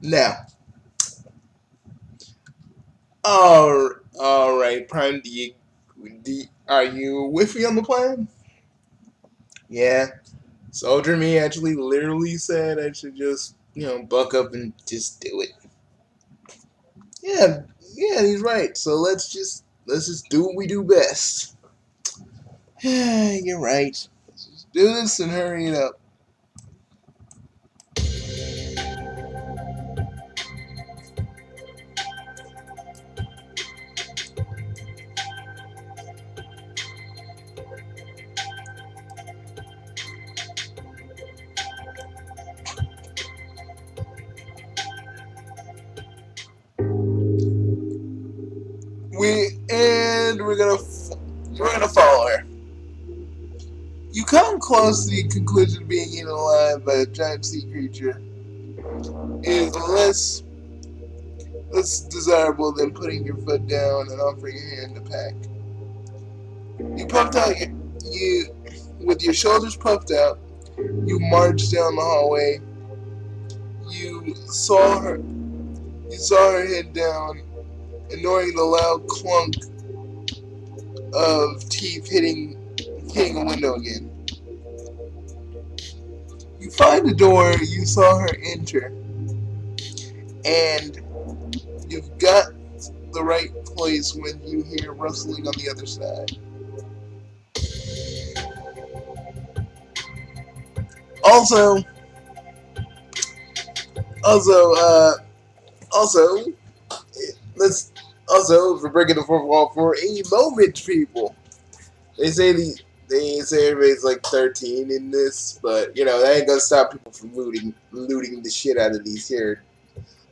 Now, all right, Prime. Are you with me on the plan? Yeah. Soldier Me actually literally said I should just buck up and just do it. Yeah, yeah, he's right. So let's just do what we do best. You're right. Let's just do this and hurry it up. We're gonna follow her. You come close to the conclusion of being eaten alive by a giant sea creature is less desirable than putting your foot down and offering your hand to pack. You puffed out you with your shoulders puffed out. You marched down the hallway. You saw her. You saw her head down, ignoring the loud clunk of teeth hitting a window again. You find the door. You saw her enter, and you've got the right place when you hear rustling on the other side. Also, also, also, let's for breaking the fourth wall for a moment, people. They say they say everybody's like 13 in this, but that ain't gonna stop people from looting the shit out of these here,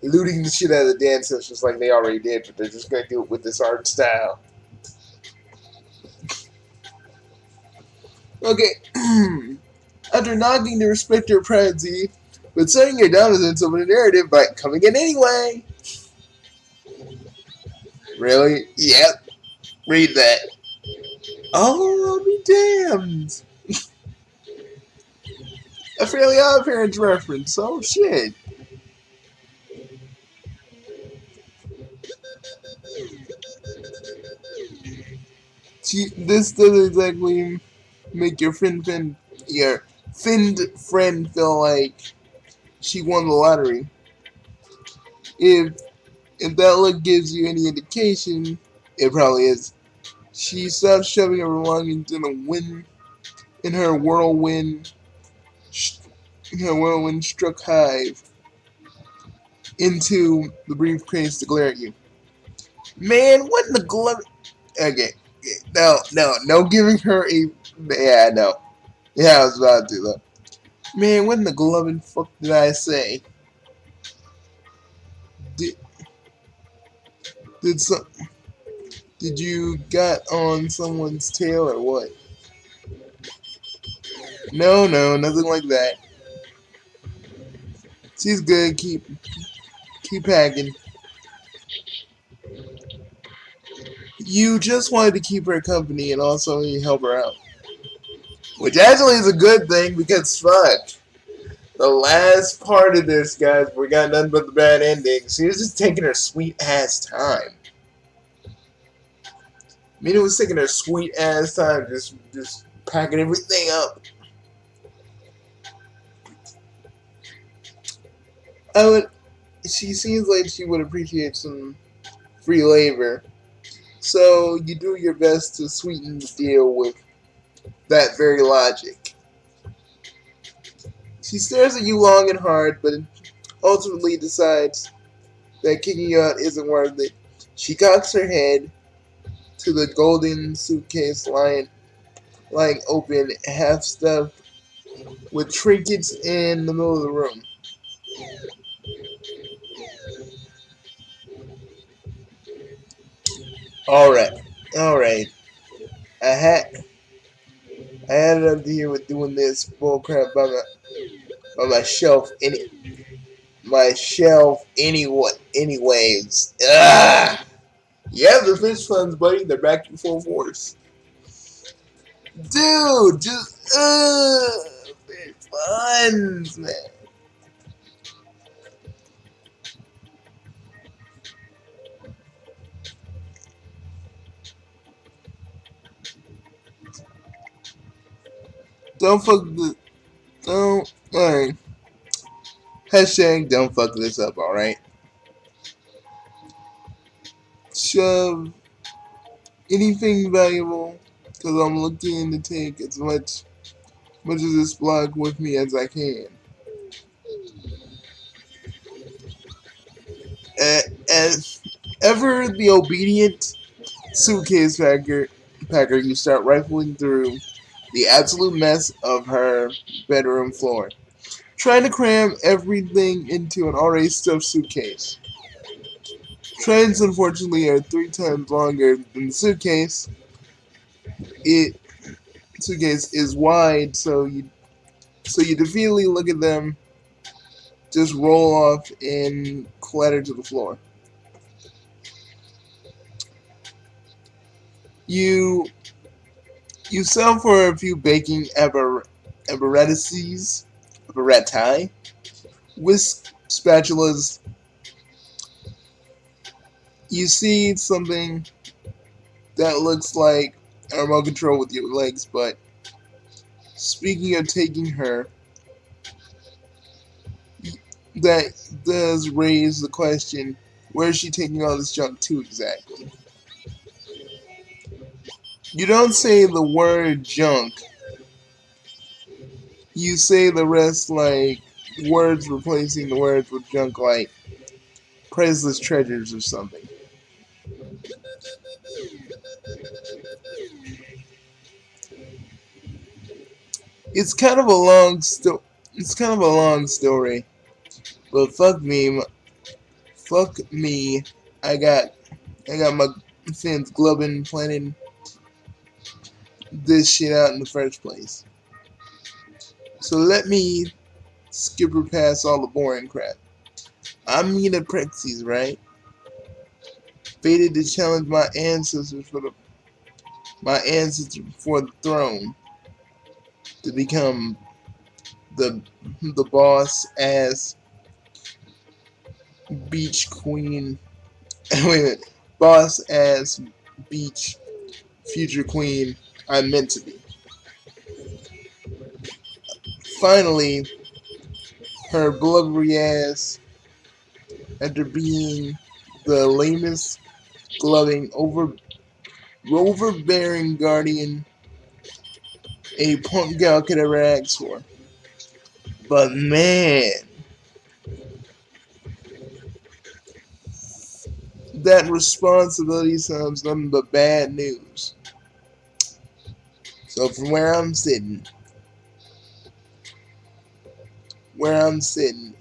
looting the shit out of the dance just like they already did, but they're just gonna do it with this art style. Okay, after knocking to respect your privacy, but setting your dominance over the narrative by coming in anyway. Really? Yep. Read that. Oh, I'll be damned. A Fairly Odd Parents reference. Oh shit. This doesn't exactly make your finned friend feel like she won the lottery. If if that look gives you any indication, it probably is. She stopped shoving her belongings in her whirlwind struck hive into the briefcase to glare at you. Man, what in the glove? Okay, no giving her a yeah, no. Yeah, I was about to do that. Man, what in the gloving fuck did I say? Did did some did you got on someone's tail or what? No, nothing like that. She's good. Keep hacking. You just wanted to keep her company and also help her out, which actually is a good thing because fuck. The last part of this, guys, we got nothing but the bad ending. She was just taking her sweet ass time. Meenah was taking her sweet ass time, just packing everything up. I would. She seems like she would appreciate some free labor, so you do your best to sweeten the deal with that very logic. She stares at you long and hard, but ultimately decides that kicking you out isn't worth it. She cocks her head to the golden suitcase lying open, half stuffed with trinkets in the middle of the room. Alright, alright. I had I had it up to here with doing this bullcrap by my shelf anyways. Ah! Yeah, the fish funds, buddy, they're back in full force. Dude, just fish funds, man. Don't fuck the don't alright. Hashtag don't fuck this up, alright? Shove anything valuable, because I'm looking to take as much of this block with me as I can. As ever the obedient suitcase packer, you start rifling through the absolute mess of her bedroom floor, trying to cram everything into an already stuffed suitcase. Trains, unfortunately, are 3 times longer than the suitcase. It suitcase is wide, so you defeatedly look at them just roll off and clatter to the floor. You you sell for a few baking apparati, whisk spatulas. You see something that looks like a remote control with your legs, but speaking of taking her, that does raise the question, where is she taking all this junk to exactly? You don't say the word junk, you say the rest like words replacing the words with junk, like priceless treasures or something. It's kind of a it's kind of a long story, but fuck me. I got I got my fans glubbing planning this shit out in the first place. So let me skipper past all the boring crap. I'm Meenah Prexies, right? Fated to challenge my ancestors for the throne to become the boss ass beach queen. Wait a minute, boss ass beach future queen I'm meant to be. Finally, her blubbery ass, after being the lamest, gloving, overbearing guardian a punk gal could ever ask for. But man, that responsibility sounds nothing but bad news. So from where I'm sitting,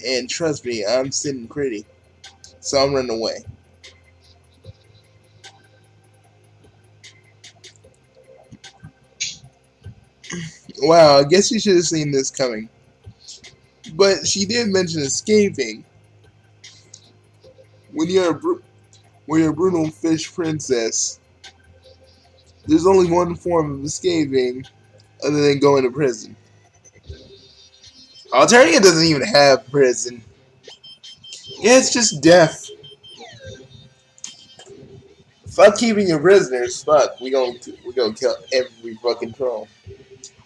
and trust me, I'm sitting pretty, so I'm running away. Wow, I guess you should have seen this coming. But she did mention escaping. When you're a brutal fish princess, there's only one form of escaping other than going to prison. Alternia doesn't even have prison. Yeah, it's just death. Fuck keeping your prisoners. Fuck, we gonna kill every fucking troll.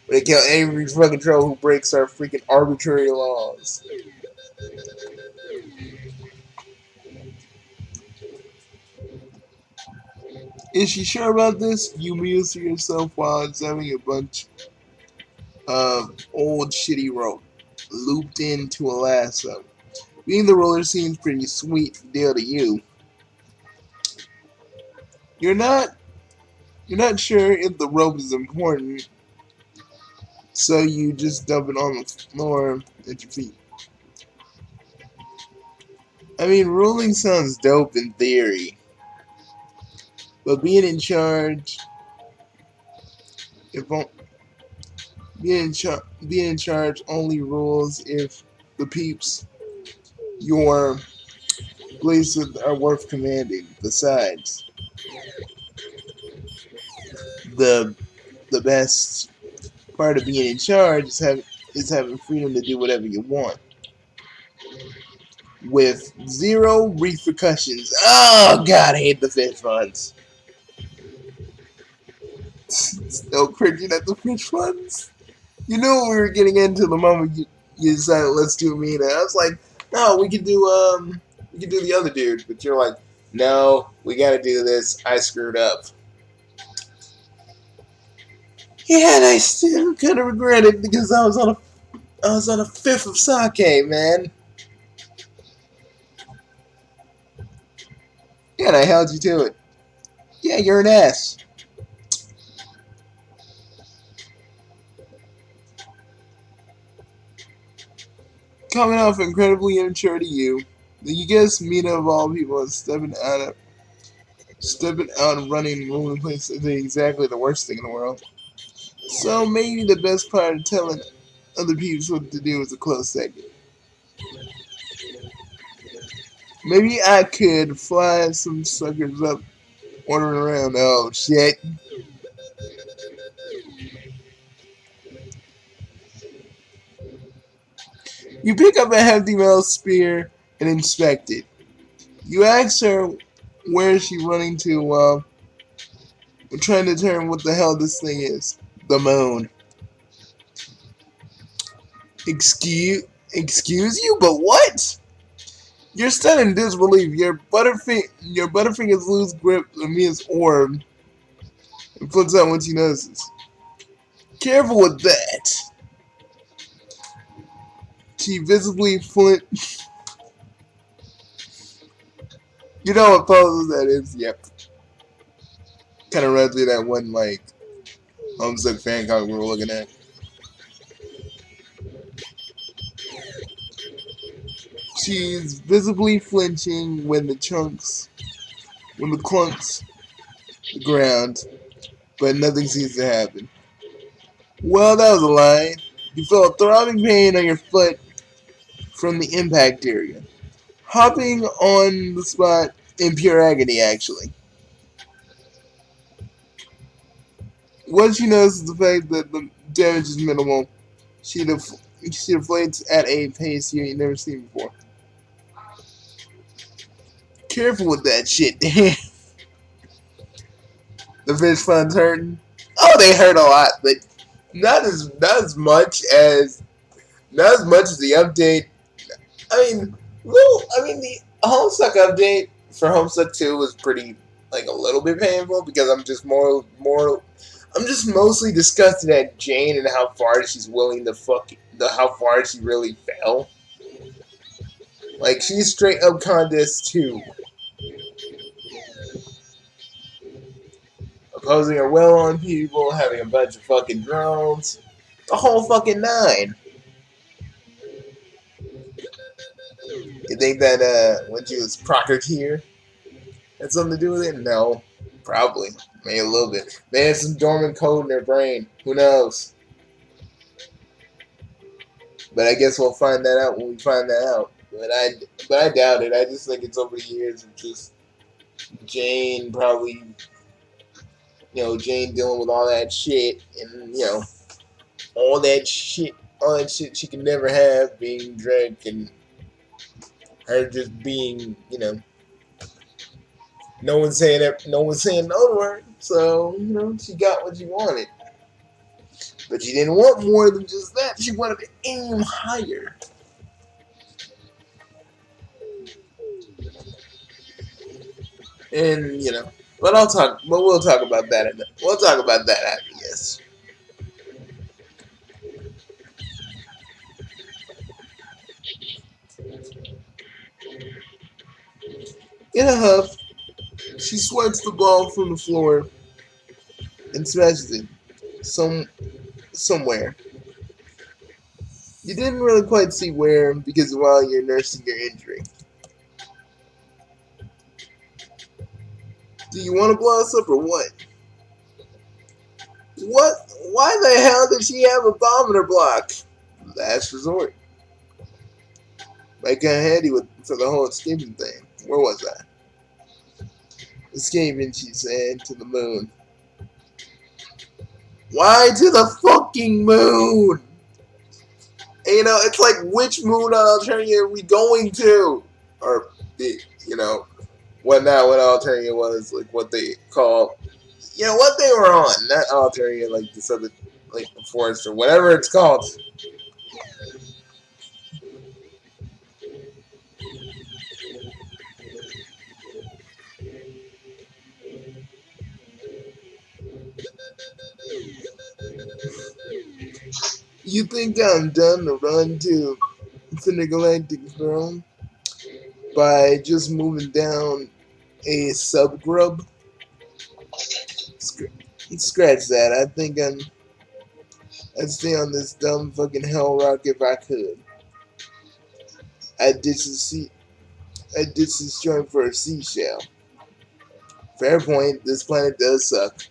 We kill every fucking troll who breaks our freaking arbitrary laws. Is she sure about this? You muse to yourself while examining a bunch of old shitty rope looped into a lasso. Being the roller seems pretty sweet deal to you. You're not you're not sure if the rope is important, so you just dump it on the floor at your feet. I mean, ruling sounds dope in theory, but if being in charge only rules if the peeps you're placed with are worth commanding. Besides, the the best part of being in charge is having freedom to do whatever you want with zero repercussions. Oh God, I hate the fish funds. Still cringing at the fish funds. You knew what we were getting into the moment you decided let's do Meenah. I was like, no, we could do the other dude, but you're like, no, we got to do this. I screwed up. Yeah, and I still kind of regret it because I was on a fifth of sake, man. Yeah, and I held you to it. Yeah, you're an ass. Coming off incredibly immature to you, you guess Meenah of all people is stepping out and running and ruling places isn't exactly the worst thing in the world. So maybe the best part of telling other people what to do is a close second. Maybe I could fly some suckers up ordering around. Oh shit. You pick up a hefty metal spear and inspect it. You ask her where is she running to while trying to determine what the hell this thing is. The moon. Excuse excuse you? But what? You're stunned in disbelief. Your butterfingers lose grip on Mia's orb and flips out when she notices. Careful with that. She visibly flint. You know what pose that is? Yep. Kind of reminds me of that one like homesick fan comic we were looking at. She's visibly flinching when the clunks the ground, but nothing seems to happen. Well, that was a lie. You felt a throbbing pain on your foot from the impact area. Hopping on the spot in pure agony, actually. Once you notice the fact that the damage is minimal, she, she deflates at a pace you ain't never seen before. Careful with that shit. The fish fun's hurting. Oh, they hurt a lot, but not as much as the update. I mean the Homestuck update for Homestuck 2 was pretty like a little bit painful because I'm just mostly disgusted at Jane and how far she's willing to how far she really fell. Like she's straight up Condis 2. Opposing her will on people, having a bunch of fucking drones. The whole fucking nine. You think that when she was Procketeer had something to do with it? No. Probably. Maybe a little bit. They had some dormant code in their brain. Who knows? But I guess we'll find that out when we find that out. But I doubt it. I just think it's over the years of just Jane probably, Jane dealing with all that shit and all that shit she can never have, being Drake and her just being, no one's saying no to her. So she got what she wanted. But she didn't want more than just that. She wanted to aim higher. And but we'll talk about that. We'll talk about that after this. In a huff, she swipes the ball from the floor and smashes it somewhere. You didn't really quite see where because while you're nursing your injury. Do you want to blow us up or what? What? Why the hell did she have a bomb in her block? Last resort. Like kind of handy for the whole escaping thing. Where was I? Escaping, she said, to the moon. Why to the fucking moon? And, it's like, which moon on Alternia are we going to? Or, what Alternia was, like, what they call, what they were on. Not Alternia, like, this other, like forest or whatever it's called. You think I'm done to run to the Intergalactic Throne by just moving down a subgrub? Scratch that. I think I'd stay on this dumb fucking hell rock if I could. I'd ditch the sea. I'd ditch this joint for a seashell. Fair point. This planet does suck.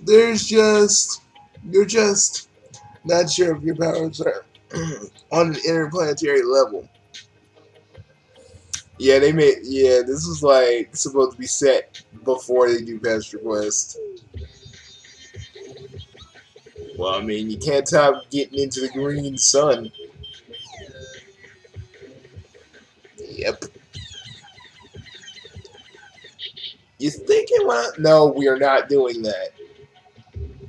You're just not sure if your powers are on an interplanetary level. Yeah, this was like supposed to be set before they do Pastor Quest. Well, I mean, you can't top getting into the green sun. Yep. You thinking what? No, we are not doing that.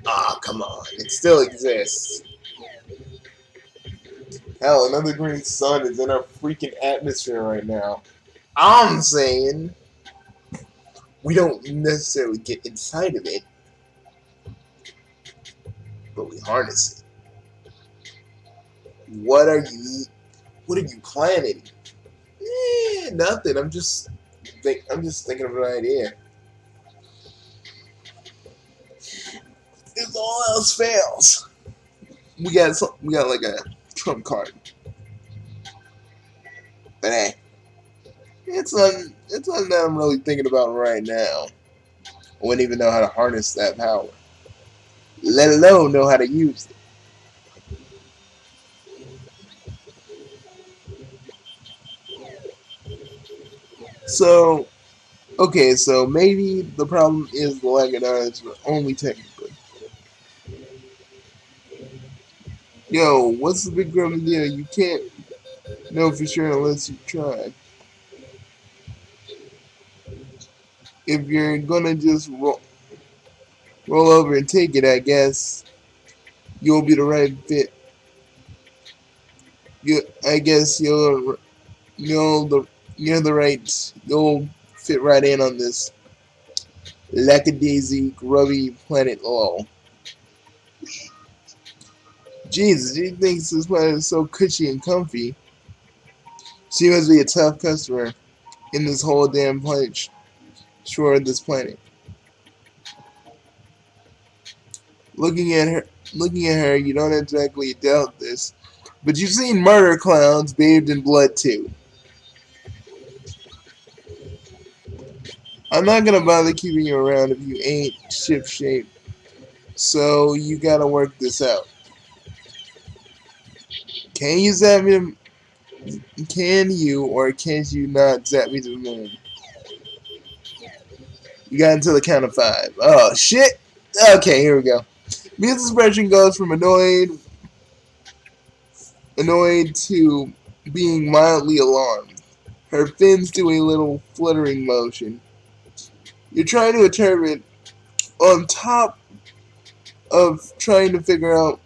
Ah, come on. It still exists. Hell, another green sun is in our freaking atmosphere right now. I'm saying we don't necessarily get inside of it, but we harness it. What are you planning? Nothing. I'm just thinking of an idea. If all else fails, we got like a trump card. But hey, it's something that I'm really thinking about right now. I wouldn't even know how to harness that power, let alone know how to use it. So, okay, so maybe the problem is the lack of knowledge, but only technically. Yo, what's the big grim deal? You can't know for sure unless you try. If you're gonna just roll over and take it, I guess you'll be the right fit. I guess you're the right. You'll fit right in on this lackadaisy, grubby planet lol. Jesus, she thinks this planet is so cushy and comfy. She must be a tough customer in this whole damn planet. Sure, this planet. Looking at her, you don't exactly doubt this, but you've seen murder clowns bathed in blood too. I'm not gonna bother keeping you around if you ain't ship-shape, so you gotta work this out. Can you zap me? Can you or can't you not zap me to the moon? You got until the count of 5. Oh shit! Okay, here we go. Mia's expression goes from annoyed to being mildly alarmed. Her fins do a little fluttering motion. You're trying to interpret on top of trying to figure out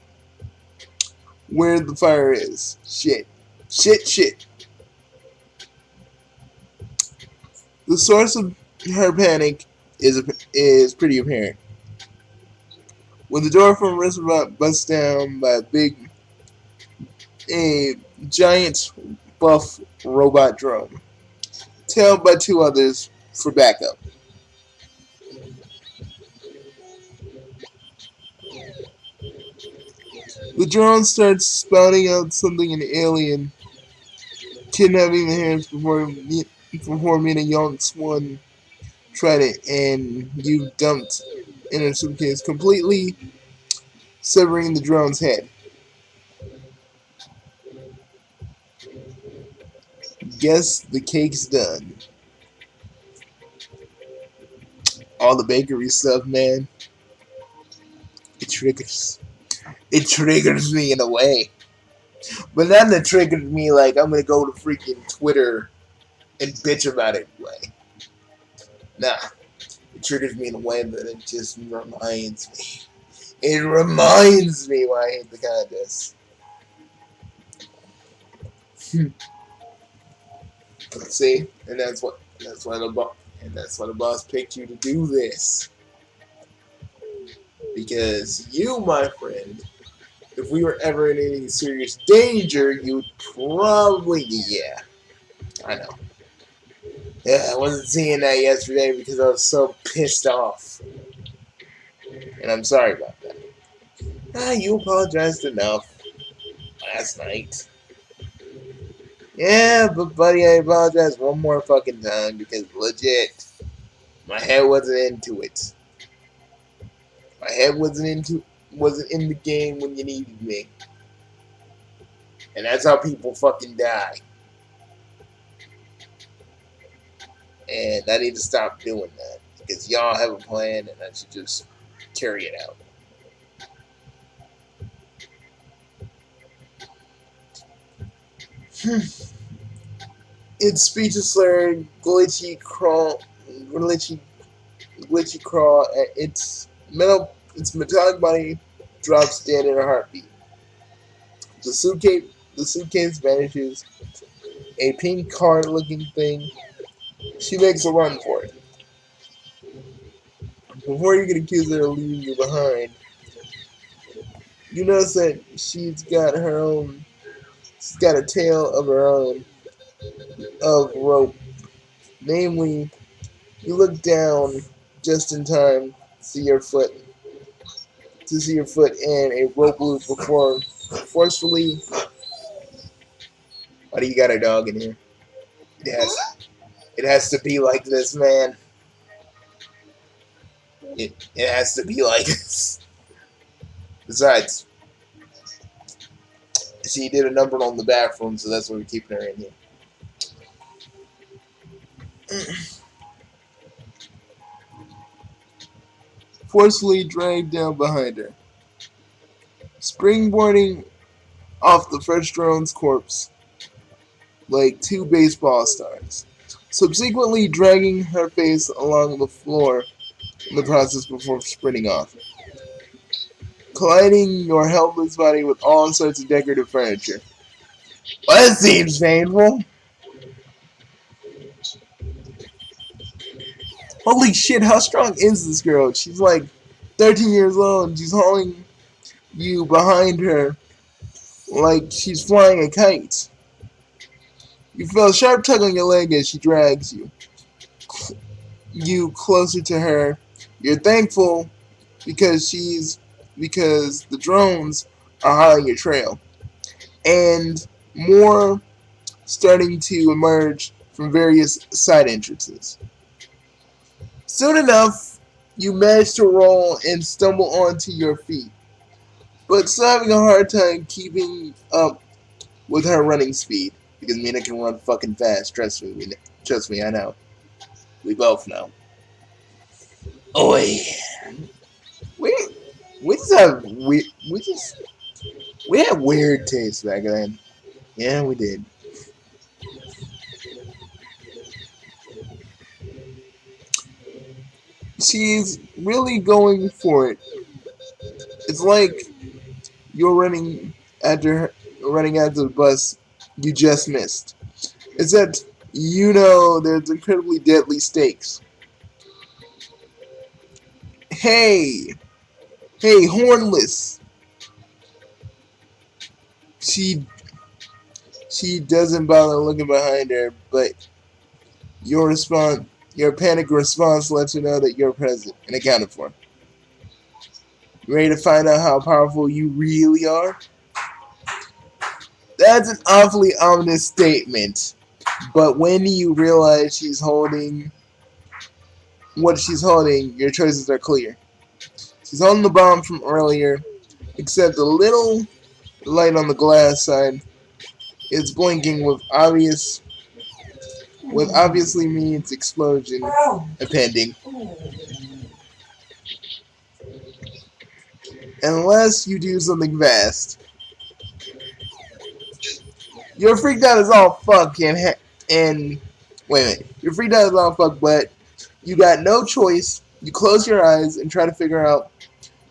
where the fire is. Shit. Shit, shit. The source of her panic is pretty apparent. When the door from the restaurant busts down by a giant buff robot drone, tailed by 2 others for backup. The drone starts spouting out something an alien, kidnapping the hands before Meenah yonks one trident and you dumped in her suitcase, completely severing the drone's head. Guess the cake's done. All the bakery stuff, man. It triggers. It triggers me in a way. But not that triggered me like I'm gonna go to freaking Twitter and bitch about it way. Nah. triggers me in a way that it just reminds me. It reminds me why I hate the contest. See, and that's why the boss picked you to do this. Because you, my friend, if we were ever in any serious danger, you'd probably, yeah, I know. Yeah, I wasn't seeing that yesterday because I was so pissed off. And I'm sorry about that. You apologized enough last night. Yeah, but buddy, I apologize one more fucking time because legit, my head wasn't into it. My head wasn't in the game when you needed me. And that's how people fucking die. And I need to stop doing that. Because y'all have a plan and I should just carry it out. It's speech slurred, glitchy crawl, its metallic body drops dead in a heartbeat. The suitcase vanishes. A pink card-looking thing. She makes a run for it. Before you can accuse her of leaving you behind, you notice that she's got a tail of her own of rope. Namely, you look down just in time to see your foot in a rope loop before forcefully. Why do you got a dog in here? It has to be like this, man. It has to be like this. Besides, she did a number on the bathroom, so that's why we're keeping her in here. Forcefully dragged down behind her. Springboarding off the first drone's corpse like two baseball stars. Subsequently dragging her face along the floor in the process before sprinting off. Colliding your helpless body with all sorts of decorative furniture. Well, that seems painful. Holy shit, how strong is this girl? She's like 13 years old and she's hauling you behind her like she's flying a kite. You feel a sharp tug on your leg as she drags you closer to her. You're thankful because the drones are hot on your trail. And more starting to emerge from various side entrances. Soon enough, you manage to roll and stumble onto your feet, but still having a hard time keeping up with her running speed, because Meenah can run fucking fast, trust me, I know. We both know. Oi. We just have, we had weird tastes back then. Yeah, we did. She's really going for it. It's like you're running after the bus you just missed. Except you know there's incredibly deadly stakes. Hey, hornless. She doesn't bother looking behind her, but your panic response lets her know that you're present and accounted for. You ready to find out how powerful you really are? That's an awfully ominous statement. But when you realize what she's holding, your choices are clear. She's holding the bomb from earlier, except a little light on the glass side is blinking with obviously means explosion impending. Unless you do something fast. You're freaked out as all fuck and wait a minute. You're freaked out as all fuck, but you got no choice You close your eyes and try to figure out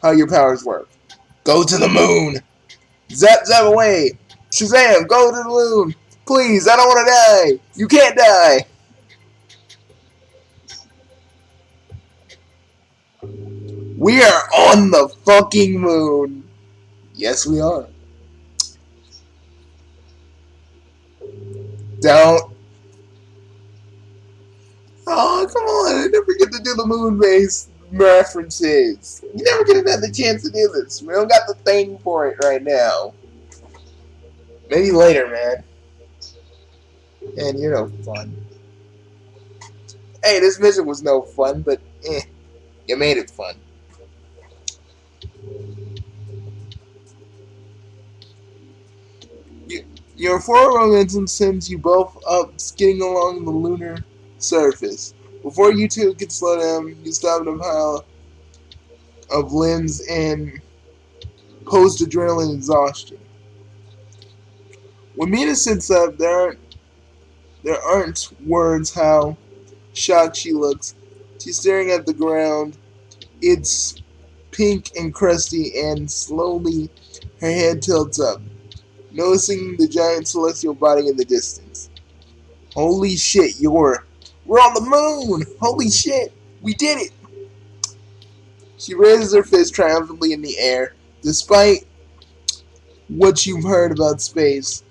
how your powers work. Go to the moon! Zap, zap away! Shazam, go to the moon! Please, I don't want to die! You can't die! We are on the fucking moon! Yes, we are. Don't. Oh, come on! I never get to do the moon base references. You never get another chance to do this. We don't got the thing for it right now. Maybe later, man. And you're no fun. Hey, this mission was no fun, but you made it fun. Your forward momentum sends you both up, skidding along the lunar surface. Before you two can slow down, you stop in a pile of limbs and post-adrenaline exhaustion. When Meenah sits up, there aren't words how shocked she looks. She's staring at the ground. It's pink and crusty, and slowly her head tilts up, noticing the giant celestial body in the distance. Holy shit, we're on the moon! Holy shit, we did it! She raises her fist triumphantly in the air. Despite what you've heard about space,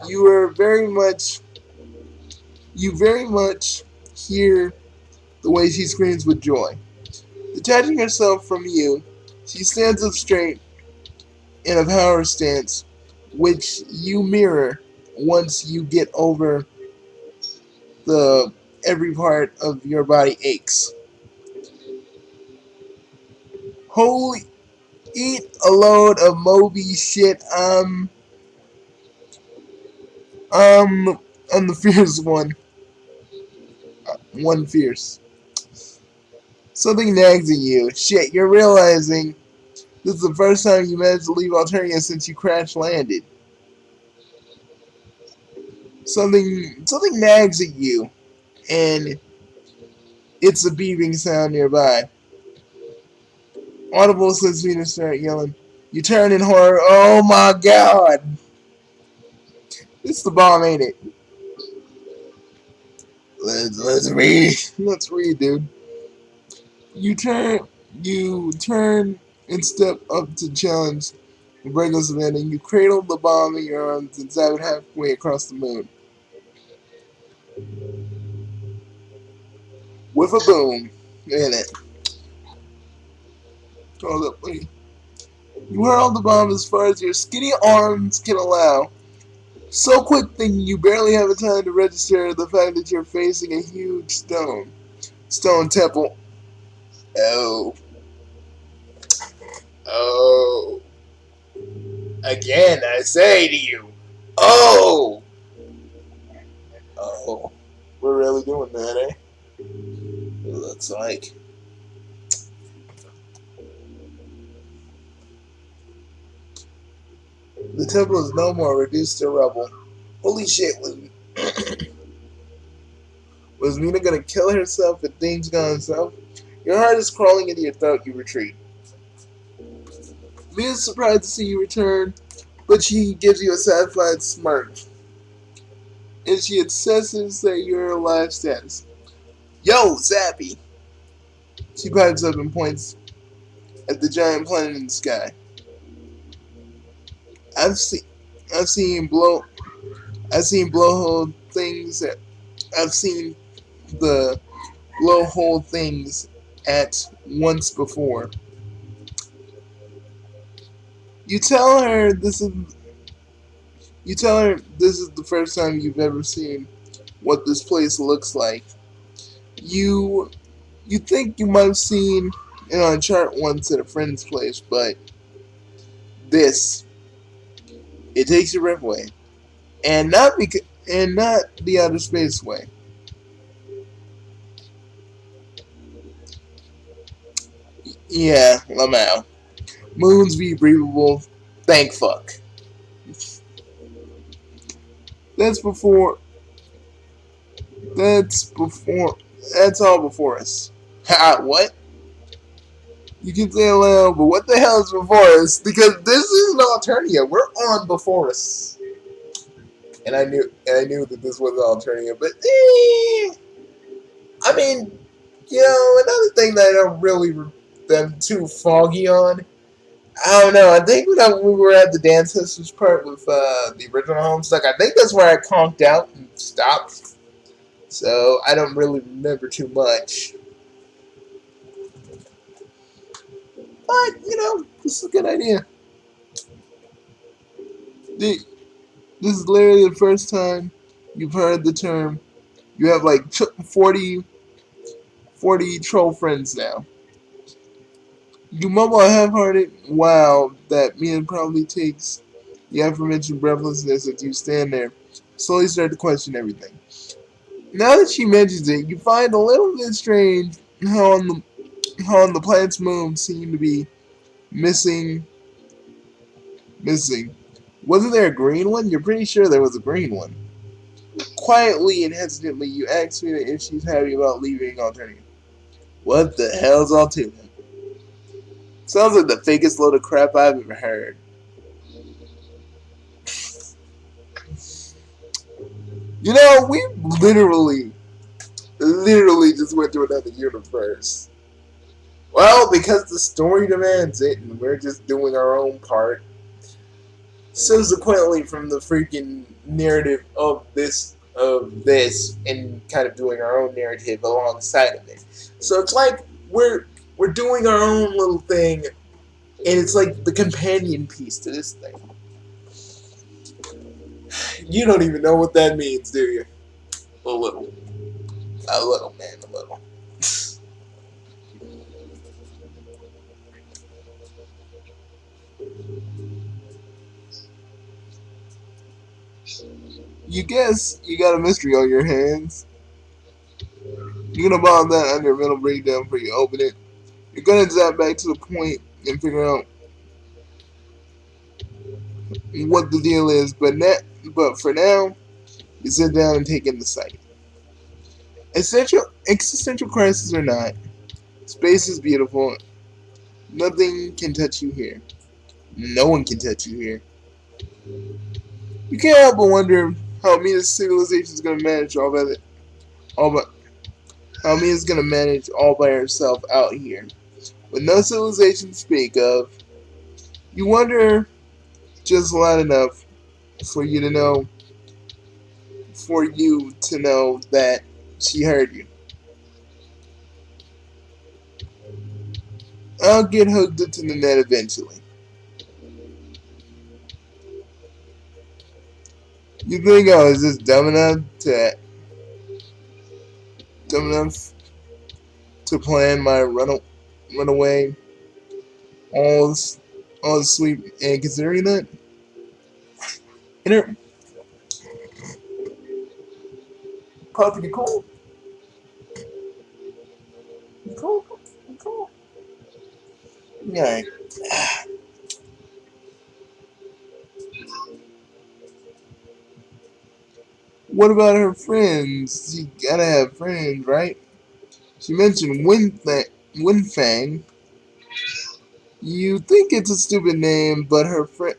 you are you very much hear the way she screams with joy. Detaching herself from you, she stands up straight in a power stance, which you mirror once you get over the every part of your body aches. Holy, eat a load of Moby shit. I'm the fierce one. One fierce. Something nags at you. Shit, you're realizing this is the first time you managed to leave Alternia since you crash landed. Something nags at you, and it's a beeping sound nearby. Audible says Meenah start yelling. You turn in horror. Oh my god! It's the bomb, ain't it? Let's read. Let's read, dude. You turn you turn and step up to challenge the Befriendus event, and you cradle the bomb in your arms and zap it halfway across the moon. With a boom in it. Hold up, wait. You hurl the bomb as far as your skinny arms can allow. So quick that you barely have time to register the fact that you're facing a huge stone temple. Oh. Oh. Again, I say to you. Oh. Oh. We're really doing that, eh? It looks like. The temple is no more, reduced to rubble. Holy shit, was Meenah gonna kill herself if things gone south? Your heart is crawling into your throat, you retreat. Meenah's surprised to see you return, but she gives you a satisfied smirk. And she assesses that your alive status. Yo, Zappy! She pipes up and points at the giant planet in the sky. I've seen I've seen blow I've seen blowhole things that I've seen the blowhole things at once before. You tell her this is the first time you've ever seen what this place looks like. You you think you might have seen it on a chart once at a friend's place, but this it takes your breath away, and not the outer space way. Yeah, Lamau. Moons be breathable. Thank fuck. That's before. That's before. That's all before us. Ha, what? You can say aloud, but what the hell is before us? Because this is an Alternia. We're on before us. And I knew that this was an Alternia, but I mean, another thing that I don't really them too foggy on. I don't know. I think when we were at the Dance Sisters part with the original Homestuck, I think that's where I conked out and stopped. So I don't really remember too much. But, this is a good idea. This is literally the first time you've heard the term. You have like 40 troll friends now. You mumble a half-hearted wow that Meenah probably takes the aforementioned breathlessness as you stand there, slowly start to question everything. Now that she mentions it, you find a little bit strange how on the planet's moon seem to be missing. Wasn't there a green one? You're pretty sure there was a green one. Quietly and hesitantly, you ask Meenah if she's happy about leaving Alternative. What the hell's Alternative? Sounds like the fakest load of crap I've ever heard. We literally just went to another universe. Well, because the story demands it, and we're just doing our own part. Subsequently, from the freaking narrative of this, and kind of doing our own narrative alongside of it. So it's like we're doing our own little thing, and it's like the companion piece to this thing. You don't even know what that means, do you? A little, man, a little. You guess you got a mystery on your hands. You're gonna bomb that under a mental breakdown before you open it. You're gonna zap back to the point and figure out what the deal is, but for now, you sit down and take in the sight. Existential crisis or not, space is beautiful. Nothing can touch you here. No one can touch you here. You can't help but wonder how Meenah's civilization is gonna manage all by how Meenah's gonna manage all by herself out here, with no civilization to speak of. You wonder just loud enough for you to know that she heard you. I'll get hooked up to the net eventually. You think I was just dumb enough to plan my runaway all all sweet and considering that? Inner Puppy, you cool? You cool? You cool? Yeah. What about her friends? She gotta have friends, right? She mentioned Winfang. You think it's a stupid name, but her friend,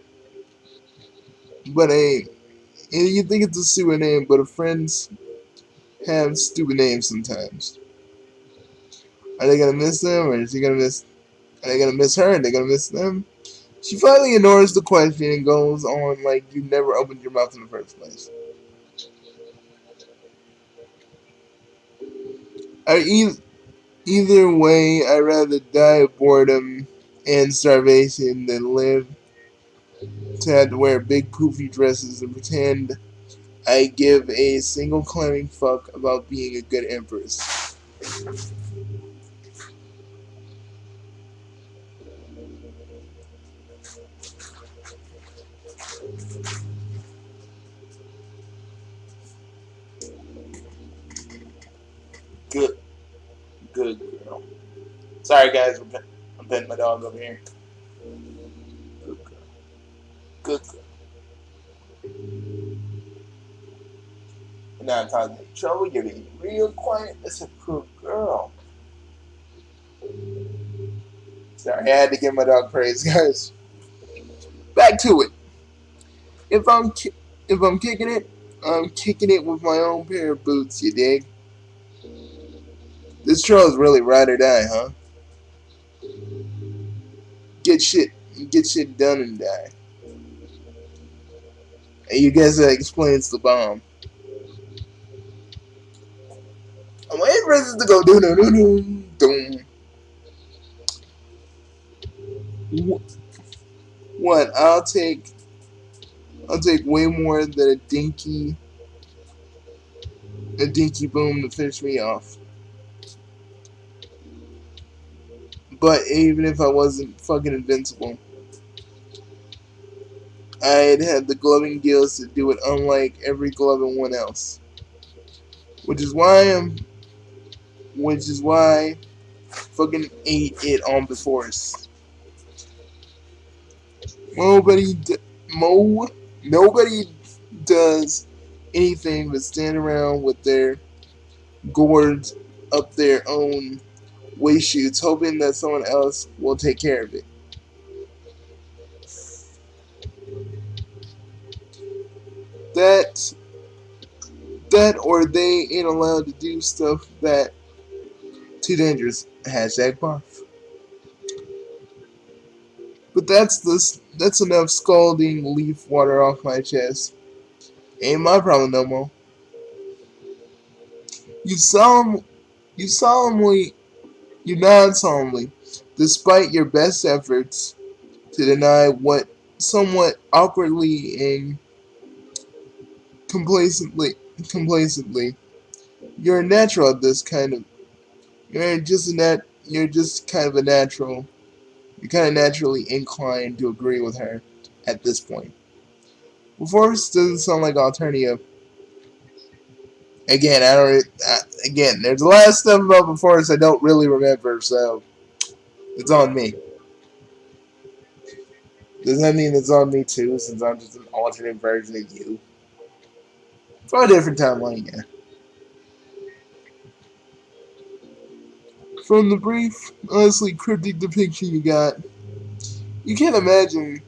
but a, you think it's a stupid name, but her friends have stupid names sometimes. Are they gonna miss them, or is she gonna miss? Are they gonna miss her? Are they gonna miss them? She finally ignores the question and goes on like you never opened your mouth in the first place. I, Either way, I'd rather die of boredom and starvation than live to have to wear big poofy dresses and pretend I give a single clamming fuck about being a good empress. Good, good girl. Sorry guys, I'm petting my dog over here. Good girl. Good girl. And now I'm talking trouble, you're being real quiet. That's a good girl. Sorry, I had to give my dog praise, guys. Back to it. If I'm if I'm kicking it, I'm kicking it with my own pair of boots. You dig? This trail is really ride or die, huh? Get shit, get shit done and die. And you guess that explains the bomb. I'm waiting for this to go doom doom doom doom. What? I'll take way more than a dinky boom to finish me off. But even if I wasn't fucking invincible, I'd have the gloving gills to do it unlike every gloving one else. Which is why I'm which is why I fucking ate it on Befriendus. Nobody Mo nobody does anything but stand around with their gourds up their own waist shoots, hoping that someone else will take care of it. That that or they ain't allowed to do stuff that too dangerous. Hashtag barf. But that's enough scalding leaf water off my chest. Ain't my problem no more. You solemn you solemnly you nod solemnly, despite your best efforts to deny what somewhat awkwardly and complacently you're a natural at this kind of you're just kind of a natural. You're kind of naturally inclined to agree with her at this point. Befriendus doesn't sound like alternative. Again, I don't. Again, there's a lot of stuff about Befriendus I don't really remember, so it's on me. Does that mean it's on me too, since I'm just an alternate version of you? For a different timeline, yeah. From the brief, honestly cryptic depiction you got, you can't imagine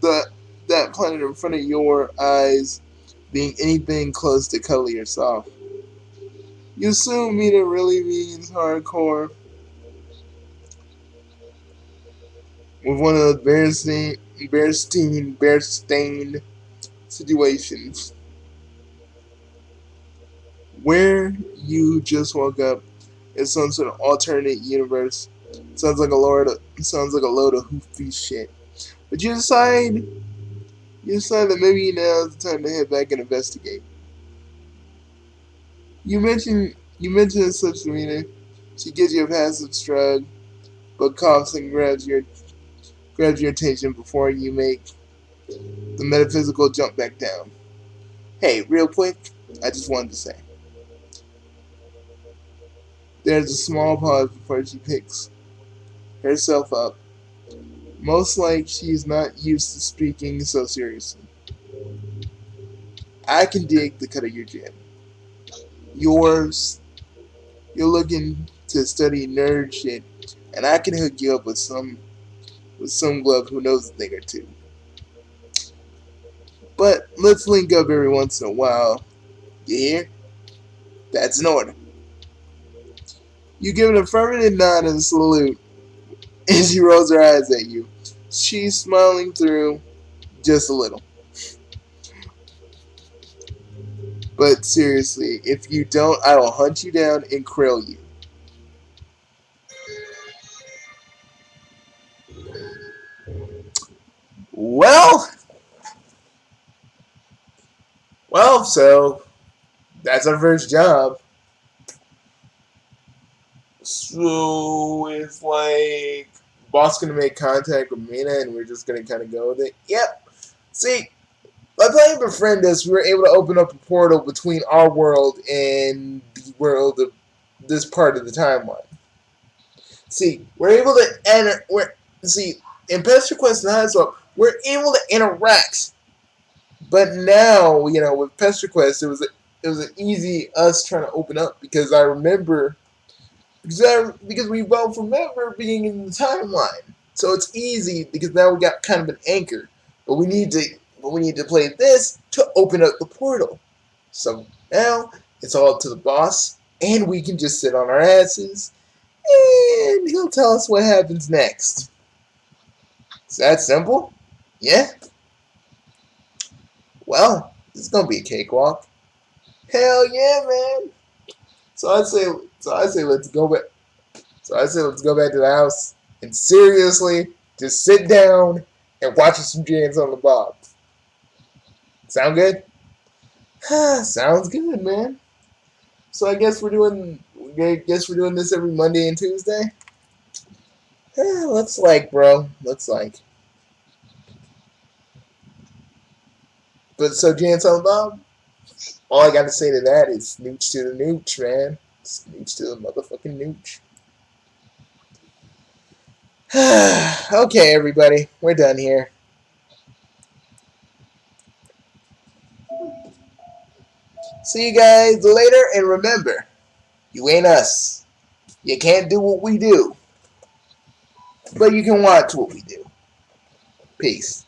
the that planet in front of your eyes being anything close to cuddly or soft. You assume Meenah really means hardcore with one of those bear-stained situations where you just woke up in some sort of alternate universe. Sounds like a load of hoofy shit. But you decide that maybe now is the time to head back and investigate. You mention as such to Meenah. She gives you a passive shrug, but coughs and grabs your attention before you make the metaphysical jump back down. Hey, real quick, I just wanted to say. There's a small pause before she picks herself up, most like she's not used to speaking so seriously. I can dig the cut of your jib. Yours, you're looking to study nerd shit, and I can hook you up with some glove who knows a thing or two. But let's link up every once in a while. You hear? That's an order. You give an affirmative nod and salute as she rolls her eyes at you. She's smiling through just a little. But seriously, if you don't, I will hunt you down and krill you. Well, so that's our first job. So it's like boss gonna make contact with Meenah, and we're just gonna kind of go with it. Yep. See, by playing Befriendus, we were able to open up a portal between our world and the world of this part of the timeline. See, we're able to enter. In Pester Quest and Highswap, we're able to interact. But now, with Pester Quest, it was an easy us trying to open up because I remember Because we won't remember being in the timeline. So it's easy because now we got kind of an anchor. But we need to play this to open up the portal. So now it's all up to the boss, and we can just sit on our asses, and he'll tell us what happens next. Is that simple? Yeah? Well, it's gonna be a cakewalk. Hell yeah, man! So I say let's go back. So I say let's go back to the house and seriously just sit down and watch some Jans on the Bob. Sound good? Sounds good, man. So I guess we're doing. I guess we're doing this every Monday and Tuesday. Looks like, bro. Looks like. But so Jans on the Bob. All I got to say to that is nooch to the nooch, man. Nooch to the motherfucking nooch. Okay, everybody, we're done here. See you guys later, and remember, you ain't us. You can't do what we do, but you can watch what we do. Peace.